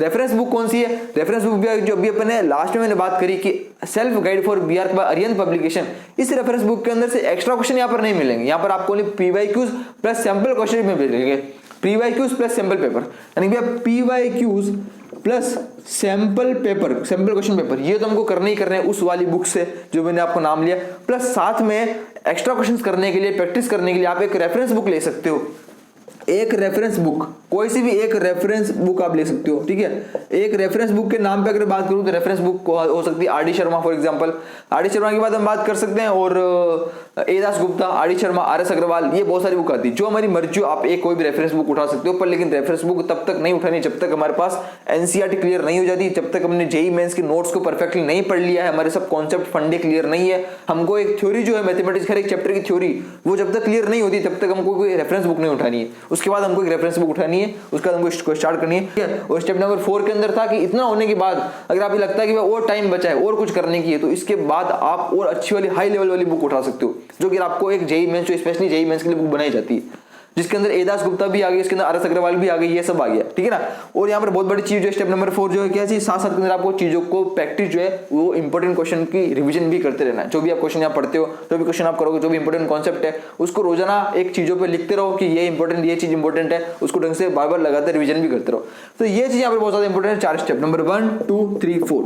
रेफरेंस बुक कौन सी है, रेफरेंस बुक जो अभी अपने लास्ट में मैंने बात करी कि self guide for BR by Arihant publication, इस रेफरेंस बुक के अंदर से एक्स्ट्रा क्वेश्चन यहाँ पर नहीं मिलेंगे। यहाँ पर आपको पीवाईक्यूज प्लस सैंपल क्वेश्चन में मिलेंगे, पीवाईक्यूज प्लस सैंपल पेपर, यानी कि PYQs plus sample paper, sample question paper, ये तो हमको करने ही करने हैं उस वाली बुक से जो मैंने आपको नाम लिया। प्लस साथ में एक्स्ट्रा क्वेश्चंस करने के लिए, प्रैक्टिस करने के लिए आप एक रेफरेंस बुक ले सकते हो। एक रेफरेंस बुक, कोई सी भी एक रेफरेंस बुक आप ले सकते हो, ठीक है। एक रेफरेंस बुक के नाम पे अगर बात करूं तो रेफरेंस बुक हो सकती है RD. Sharma for example. RD. Sharma की बात हम बात कर सकते हैं, और ए दास गुप्ता, आर.डी. शर्मा, आर.एस. अग्रवाल, ये बहुत सारी बुक आती है। जो हमारी मर्जी, आप एक कोई भी रेफरेंस बुक उठा सकते हो, पर लेकिन रेफरेंस बुक तब तक नहीं उठानी जब तक हमारे पास एनसीईआरटी क्लियर नहीं हो जाती, जब तक हमने जेई मेंस के नोट्स को परफेक्टली नहीं पढ़ लिया है, हमारे सब कॉन्सेप्ट फंडे क्लियर नहीं है। हमको एक थ्योरी जो है मैथमेटिक्स हर एक चैप्टर की थ्योरी, वो जब तक क्लियर नहीं होती तब तक हमको कोई रेफरेंस बुक नहीं उठानी है। उसके बाद हमको एक रेफरेंस बुक उठानी है, उसके बाद हमको इसको स्टार्ट करनी है, ठीक है। और स्टेप नंबर 4 के अंदर था कि इतना होने के बाद अगर आपको लगता है कि और टाइम बचा है और कुछ करने की है, तो इसके बाद आप और अच्छी वाली हाई लेवल वाली बुक उठा सकते हो, जो कि आपको एक JEE mains, specially JEE mains के लिए बुक बनाई जाती है, जिसके अंदर एदास गुप्ता भी आ गई, इसके अंदर आर एस अग्रवाल भी आ गई, ये सब आ गया, ठीक है ना। और यहाँ पर बहुत बड़ी चीज जो है स्टेप नंबर 4 जो है क्या चीज, साथ साथ के अंदर आपको चीजों को प्रैक्टिस जो है वो इंपॉर्टेंट क्वेश्चन की रिवीजन भी करते रहना है। जो भी आप क्वेश्चन यहाँ पढ़ते हो, जो भी क्वेश्चन आप करोगे, जो भी इंपॉर्टेंट कॉन्सेप्ट है उसको रोजाना एक चीजों पर लिखते रहो कि ये इंपॉर्टेंट, ये चीज इंपॉर्टेंट है, उसको ढंग से बार बार लगातार रिवीजन भी करते रहो। तो ये चीज यहाँ पर बहुत ज्यादा इंपॉर्टेंट है। 4 स्टेप, नंबर 1 2 3 4,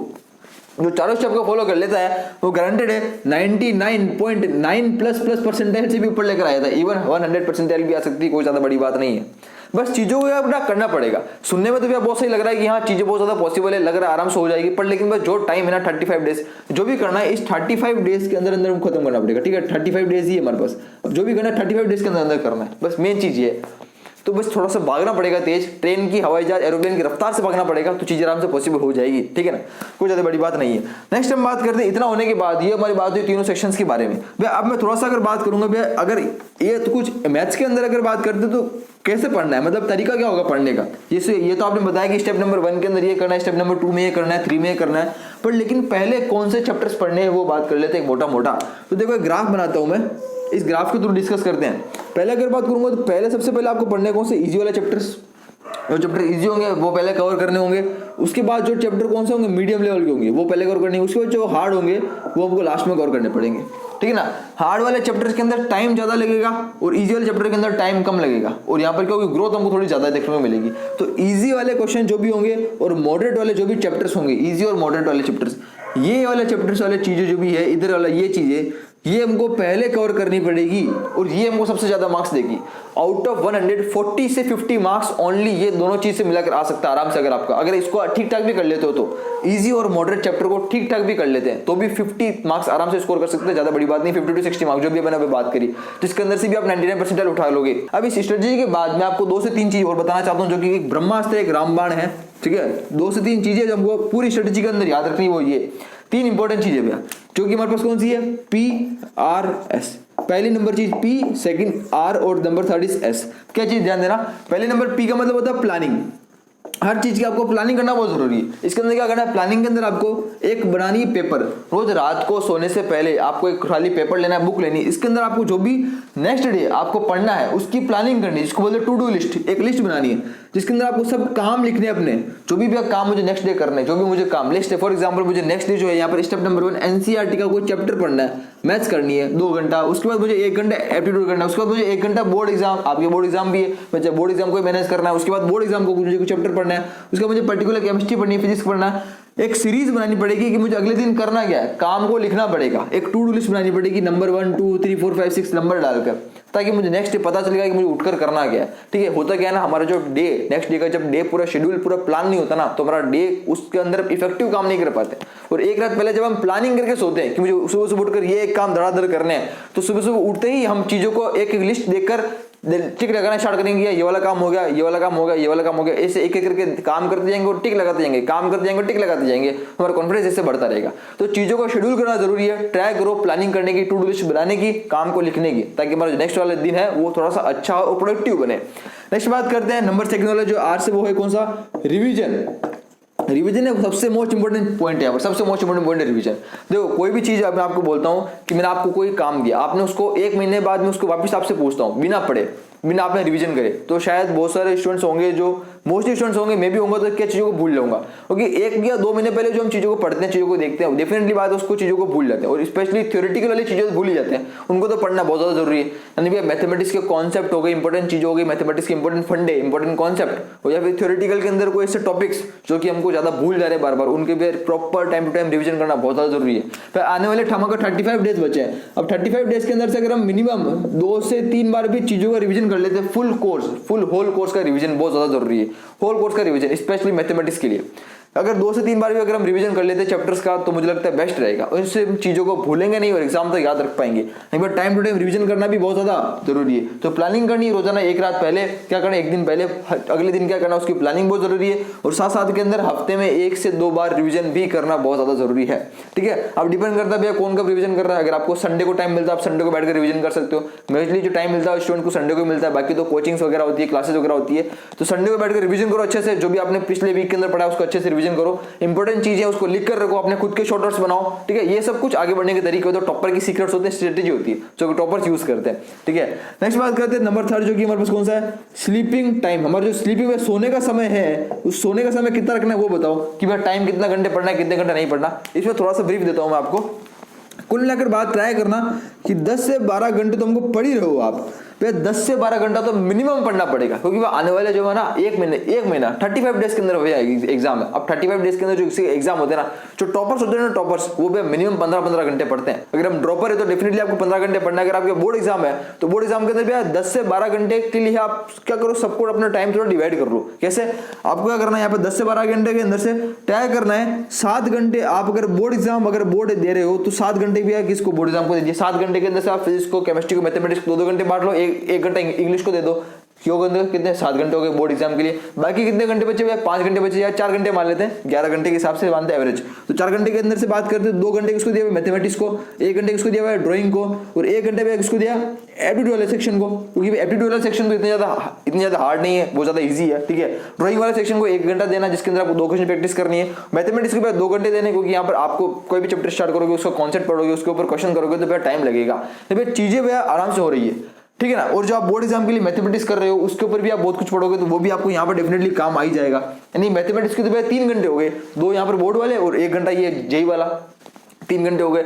जो चारों स्टेप को फॉलो कर लेता है वो गारंटेड है 99.9++ परसेंटाइल से भी ऊपर लेकर आया था, इवन 100 परसेंटाइल भी आ सकती है, कोई ज्यादा बड़ी बात नहीं है। बस चीजों को अपना करना पड़ेगा। सुनने में तो भी बहुत सही लग रहा है कि हाँ चीजें बहुत ज्यादा पॉसिबल है, लग रहा है आराम से हो जाएगी, पर लेकिन बस जो टाइम है ना 35 डेज, जो भी करना है इस 35 डेज के अंदर अंदर खत्म करना पड़ेगा, ठीक है। 35 डेज ही है हमारे पास, जो भी करना है 35 डेज के अंदर अंदर करना है, बस मेन चीज ये है। तो बस थोड़ा सा भागना पड़ेगा तेज, ट्रेन की, हवाई जहाज, एरोप्लेन की रफ्तार से भागना पड़ेगा, तो चीजें आराम से पॉसिबल हो जाएगी, ठीक है ना, कोई ज्यादा बड़ी बात नहीं है। नेक्स्ट हम बात करते हैं, इतना होने के बाद ये हमारी बात हुई तीनों सेक्शंस के बारे में। भैया अब मैं थोड़ा सा अगर बात करूंगा भैया, अगर ये तो कुछ मैथ्स के अंदर अगर बात करते तो कैसे पढ़ना है, मतलब तरीका क्या होगा पढ़ने का। ये तो आपने बताया कि स्टेप नंबर 1 के अंदर ये करना है, स्टेप नंबर 2 में ये करना है, 3 में ये करना है, पर लेकिन पहले कौन से चैप्टर्स पढ़ने हैं वो बात कर लेते हैं मोटा मोटा। तो देखो एक ग्राफ बनाता हूं मैं, इस ग्राफ के थ्रू डिस्कस करते हैं। पहले अगर बात करूंगा तो पहले सबसे पहले आपको पढ़ने कौन से इजी वाले चैप्टर्स, जो चैप्टर इजी होंगे वो पहले कवर करने होंगे। उसके बाद जो चैप्टर कौन से होंगे मीडियम लेवल के होंगे वो पहले कवर करने होंगे। उसके बाद जो हार्ड होंगे वो हमको लास्ट में कवर करने पड़ेंगे, ठीक है ना। हार्ड वाले चैप्टर्स के अंदर टाइम ज्यादा लगेगा और इजी वाले चैप्टर के अंदर टाइम कम लगेगा, और यहाँ पर क्योंकि ग्रोथ हमको थोड़ी ज्यादा देखने को मिलेगी। तो इजी वाले क्वेश्चन जो भी होंगे और मॉडरेट वाले जो भी चैप्टर्स होंगे, इजी और मॉडरेट वाले चैप्टर्स, ये वाले चैप्टर्स वाले चीजें जो भी है इधर वाला ये चीजें, ये हमको पहले कवर करनी पड़ेगी, और ये हमको सबसे ज्यादा मार्क्स देगी। आउट ऑफ 140 से 50 मार्क्स ओनली ये दोनों चीज से मिलाकर आ सकता है आराम से। अगर इसको ठीक ठाक भी कर लेते हो तो इजी और मॉडरेट चैप्टर को ठीक ठाक भी कर लेते हैं तो भी 50 मार्क्स आराम से स्कोर कर सकते हैं, ज्यादा बड़ी बात नहीं। 50 to 60 मार्क्स जो भी मैंने अभी बात करी, जिसके अंदर से भी आप 99 परसेंटाइल उठा लोगे। अब इस स्ट्रेटजी के बाद मैं आपको 2 से 3 चीज और बताना चाहता हूँ, जो कि एक ब्रह्मास्त्र एक रामबाण है, ठीक है। 2 से 3 चीजें जो हमको पूरी स्ट्रेटजी के अंदर याद रखनी, वो ये 3 इंपॉर्टेंट चीजें भैया, जो कि हमारे पास कौन सी है, PRS। पहली नंबर चीज P, सेकंड R और नंबर 3 इज S। क्या चीज ध्यान देना, पहले नंबर P का मतलब होता है प्लानिंग। हर चीज की आपको प्लानिंग करना बहुत जरूरी है। इसके अंदर क्या करना है, प्लानिंग के अंदर आपको एक बनानी है पेपर, रोज रात को सोने से पहले आपको एक खाली पेपर लेना है, बुक लेनी है। इसके अंदर आपको जो भी नेक्स्ट डे आपको पढ़ना है उसकी प्लानिंग करनी है, जिसको बोलते हैं टू डू लिस्ट। एक लिस्ट बनानी है जिसके अंदर आपको सब काम लिखने अपने, जो भी काम मुझे नेक्स्ट डे करना है, जो भी मुझे काम लिस्ट है। फॉर एग्जांपल मुझे नेक्स्ट डे जो है यहाँ पर स्टेप नंबर 1 NCERT का कोई चैप्टर पढ़ना है, मैथ्स करनी है 2 घंटा, उसके बाद मुझे 1 घंटा एप्टीट्यूड करना है, उसके बाद मुझे 1 घंटा बोर्ड एग्जाम, आपके बोर्ड एग्जाम भी है, मुझे बोर्ड एग्जाम को मैनेज करना है, उसके बाद बोर्ड एग्जाम को मुझे कुछ चैप्टर पढ़ना है, उसके बाद मुझे पर्टिकुलर केमिस्ट्री पढ़नी है, फिजिक्स पढ़ना है। एक सीरीज बनानी पड़ेगी कि मुझे अगले दिन करना क्या है, काम को लिखना पड़ेगा। एक टू डू लिस्ट बनानी पड़ेगी, नंबर 1 2 3 4 5 6 नंबर डालकर, ताकि मुझे नेक्स्ट डे पता चलेगा कि मुझे उठकर करना क्या है, ठीक है। होता क्या है ना, हमारा जो डे नेक्स्ट डे का जब डे पूरा शेड्यूल पूरा प्लान नहीं होता ना, तो हमारा डे उसके अंदर इफेक्टिव काम नहीं कर पाते। और एक रात पहले जब हम प्लानिंग करके सोते हैं कि मुझे सुबह सुबह उठकर ये एक काम धड़ाधड़ करने हैं, तो सुबह सुबह उठते ही हम चीजों को एक एक लिस्ट देखकर टिक लगाना स्टार्ट करेंगे, ये वाला काम हो गया, ये वाला काम हो गया, ये वाला काम हो गया, ऐसे एक एक करके काम करते जाएंगे और टिक लगाते जाएंगे, काम करते जाएंगे, टिक लगाते जाएंगे, हमारा कॉन्फिडेंस इससे बढ़ता रहेगा। तो चीजों को शेड्यूल करना जरूरी है, ट्राई करो प्लानिंग करने की, टू डू लिस्ट बनाने की, काम को लिखने की, ताकि हमारा जो नेक्स्ट वाला दिन है वो थोड़ा सा अच्छा और प्रोडक्टिव बने। नेक्स्ट बात करते हैं नंबर 2 वाला जो R से, वो है कौन सा, रिवीजन। रिवीजन है सबसे मोस्ट इंपोर्टेंट पॉइंट है यहाँ पर, सबसे मोस्ट इंपोर्टेंट पॉइंट है रिवीजन। देखो कोई भी चीज मैं आपको बोलता हूँ कि मैंने आपको कोई काम दिया, आपने उसको 1 महीने बाद में उसको वापस आपसे पूछता हूँ बिना पढ़े, बिना आपने रिवीजन करे, तो शायद बहुत सारे स्टूडेंट्स होंगे, जो मोस्टली स्टूडेंट्स होंगे, मैं भी होऊंगा, तो क्या चीजों को भूल जाऊंगा, क्योंकि 1 या 2 महीने पहले जो हम चीजों को पढ़ते हैं, चीजों को देखते हैं, डेफिनेटली बात है उसको चीजों को भूल जाते हैं। और स्पेशली थ्योरेटिकल वाली चीजें भूल ही जाते हैं, उनको तो पढ़ना बहुत ज्यादा जरूरी है। यानी कि मैथमेटिक्स के कॉन्सेप्ट हो गए, इंपॉर्टेंट चीज हो गई, मैथमेटिक्स के इंपॉर्टेंट फंडे, इंपॉर्टेंट कॉन्सेप्ट, या फिर थ्योरेटिकल के अंदर कोई ऐसे टॉपिक्स जो कि हमको ज्यादा भूल जा रहे हैं बार बार, उनके भी proper time to time revision करना बहुत ज्यादा जरूरी है। फिर आने वाले ठमका 35 डेज बचे हैं। अब 35 डेज के अंदर से अगर हम मिनिमम 2 से 3 बार भी चीजों का रिवीजन कर लेते हैं, फुल होल कोर्स का रिवीजन बहुत ज्यादा जरूरी है। होल कोर्स का रिवीजन स्पेशली मैथमेटिक्स के लिए। अगर 2 से 3 बार भी अगर हम रिवीजन कर लेते हैं चैप्टर्स का तो मुझे लगता है बेस्ट रहेगा, और इससे चीज़ों को भूलेंगे नहीं और एग्जाम तक याद रख पाएंगे। एक बार टाइम टू टाइम रिवीजन करना भी बहुत ज़्यादा जरूरी है। तो प्लानिंग करनी रोजाना, एक रात पहले क्या करना, एक दिन पहले, अगले दिन क्या करना, उसकी प्लानिंग बहुत जरूरी है। और साथ साथ के अंदर हफ्ते में 1 से 2 बार रिवीजन भी करना बहुत ज़्यादा जरूरी है, ठीक है। अब डिपेंड करता है भैया कौन कब रिवीजन कर रहा है। अगर आपको संडे को टाइम मिलता है आप संडे को बैठ कर रिवीजन कर सकते हो। मोस्टली जो टाइम मिलता है स्टूडेंट को संडे को मिलता है, बाकी तो कोचिंग्स वगैरह होती है, क्लासेस वगैरह होती है। तो संडे को बैठकर रिवीजन करो अच्छे से, जो भी आपने पिछले वीक के अंदर पढ़ा उसको अच्छे से रिवीजन करो। इंपॉर्टेंट चीजें उसको लिख कर रखो, अपने खुद के शॉर्ट नोट्स बनाओ, ठीक है। ये सब कुछ आगे बढ़ने के तरीके होते हैं, टॉपर की सीक्रेट्स होते हैं, स्ट्रेटेजी होती है जो टॉपर्स यूज करते हैं, ठीक है। नेक्स्ट बात करते हैं नंबर 3 जो कि हमारे पास कौन सा है, स्लीपिंग टाइम। हमारा जो स्लीपिंग में सोने का समय है, उस सोने का समय कितना रखना है वो बताओ कि भाई टाइम कितना घंटे पढ़ना है, कितने घंटे नहीं पढ़ना। इसमें थोड़ा सा ब्रीफ देता हूं मैं आपको। कुल मिलाकर बात ट्राई करना कि 10 से 12 घंटे तो हमको पढ़ ही रहो आप। 10 से 12 घंटा तो मिनिमम पढ़ना पड़ेगा, क्योंकि वो आने वाले जो है ना एक महीना 35 डेज के अंदर हो जाएगा एग्जाम है। अब 35 डेज के अंदर जो एग्जाम होते हैं ना, जो टॉपर्स होते हैं ना टॉपर्स, वो भी मिनिमम 15-15 घंटे पढ़ते हैं। अगर हम ड्रॉपर है तो डेफिनेटली आपको 15 घंटे पढ़ना है। अगर आपके बोर्ड एग्जाम है तो बोर्ड एग्जाम के अंदर भी 10 से 12 घंटे के लिए आप क्या करो, सबको अपना टाइम थोड़ा डिवाइड कर लो। कैसे आपको क्या करना है, यहाँ पे 10 से 12 घंटे के अंदर से तय करना है 7 घंटे। आप अगर बोर्ड एग्जाम अगर बोर्ड दे रहे हो तो 7 घंटे भी किसको, बोर्ड एग्जाम को दीजिए। 7 घंटे के अंदर से आप फिजिक्स को, केमिस्ट्री को, मैथमेटिक्स को 2-2 घंटे बांट लो, एक घंटा इंग्लिश को दे दो। क्यों कितने 7 घंटे हो गए बोर्ड एग्जाम के लिए। बाकी कितने घंटे बचे भैया, 5 घंटे बचे या 4 घंटे मान लेते हैं, 11 घंटे के हिसाब से मानते हैं एवरेज। तो 4 घंटे के अंदर से बात करते हैं, 2 घंटे किसको दिया मैथमेटिक्स को, 1 घंटे किसको दिया ड्राइंग को, और 1 घंटे में किसको दिया एप्टीट्यूड वाले सेक्शन को। क्योंकि एप्टीट्यूड वाला सेक्शन तो इतनी ज्यादा हार्ड नहीं है, बहुत ज्यादा ईजी है, ठीक है। ड्राइंग वाले सेक्शन को 1 घंटा देना, जिसके अंदर आपको 2 क्वेश्चन प्रैक्टिस करनी है। मैथमेटिक्स के बाद 2 घंटे देने, क्योंकि यहाँ पर आपको कोई भी चैप्टर स्टार्ट करोगे, उसका कॉन्सेप्ट पढ़ोगे, उसके ऊपर क्वेश्चन करोगे तो भैया टाइम लगेगा। तो भैया चीजें भैया आराम से हो रही है, ठीक है ना। और जो आप बोर्ड एग्जाम के लिए मैथमेटिक्स कर रहे हो उसके ऊपर भी आप बहुत कुछ पढ़ोगे, तो वो भी आपको यहाँ पर डेफिनेटली काम आ ही जाएगा। यानी मैथमेटिक्स के तो भैया 3 घंटे हो गए, 2 यहाँ पर बोर्ड वाले और 1 घंटा ये जेई वाला, 3 घंटे हो गए।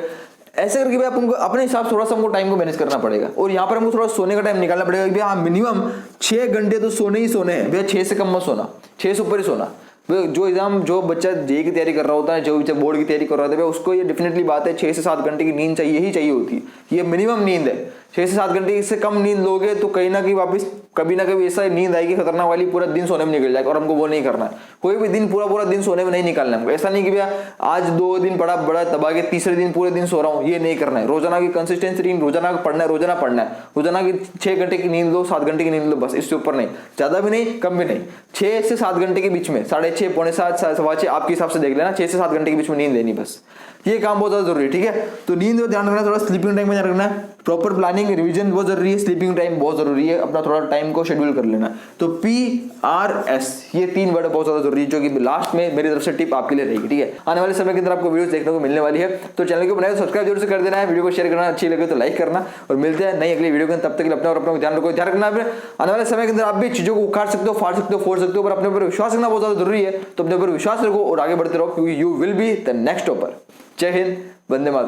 ऐसे करके भैया आपको अपने हिसाब से थोड़ा सा हमको टाइम को मैनेज करना पड़ेगा। और यहाँ पर हमको थोड़ा सोने का टाइम निकालना पड़ेगा कि भैया मिनिमम 6 घंटे तो सोने ही सोने हैं भैया, 6 से कम मत सोना, 6 से ऊपर ही सोना। जो एग्जाम जो बच्चा जेई की तैयारी कर रहा होता है, जो बच्चा बोर्ड की तैयारी कर रहा होता है, उसको ये डेफिनेटली बात है 6 से 7 घंटे की नींद चाहिए ही चाहिए होती है। ये मिनिमम नींद है। 6 से 7 घंटे से कम नींद लोगे तो कहीं ना कहीं वापस कभी ना कभी ऐसा नींद आएगी खतरनाक वाली, पूरा दिन सोने में निकल जाएगा। और हमको वो नहीं करना है, कोई भी दिन पूरा दिन सोने में नहीं निकालना है हमको। ऐसा नहीं कि भैया आज 2 दिन पढ़ा बड़ा तबाह के तीसरे दिन पूरे दिन सो रहा हूँ, ये नहीं करना है। रोजाना की कंसिस्टेंसी, रोजाना पढ़ना है, रोजाना पढ़ना है। रोजाना की 6 घंटे की नींद लो, 7 घंटे की नींद लो, बस इससे ऊपर नहीं, ज्यादा भी नहीं कम भी नहीं। 6 से 7 घंटे के बीच में, 6:30 पौने 7 7:15 आपके हिसाब से देख लेना, 6 से 7 घंटे के बीच में नींद लेनी, बस ये काम बहुत ज्यादा जरूरी है, ठीक है। तो नींद में ध्यान रखना, थोड़ा स्लीपिंग टाइम में ध्यान रखना है, प्रॉपर प्लानिंग रिवीजन बहुत जरूरी है, स्लीपिंग टाइम बहुत जरूरी है, अपना थोड़ा टाइम को शेड्यूल कर लेना। तो PRS ये 3 वर्ड बहुत ज्यादा जरूरी है, जो कि लास्ट में मेरी तरफ से टिप आपके लिए रहेगी, ठीक है। आने वाले समय के अंदर आपको वीडियोस देखने को मिलने वाली है, तो चैनल को बनाए सब्सक्राइब जरूर से कर देना है, वीडियो को शेयर करना, अच्छी लगे तो लाइक करना, और मिलते हैं नई अगली वीडियो के। तब तक के लिए अपना और अपना ध्यान रखो, ध्यान रखना। आने वाले समय के अंदर आप भी चीजों को उखाड़ सकते हो, फाड़ सकते हो, फोड़ सकते हो, पर अपने ऊपर विश्वास रखना बहुत ज्यादा जरूरी है। तो अपने ऊपर विश्वास रखो और आगे बढ़ते रहो, क्योंकि you will be the next topper. जय हिंद, वंदे मातरम।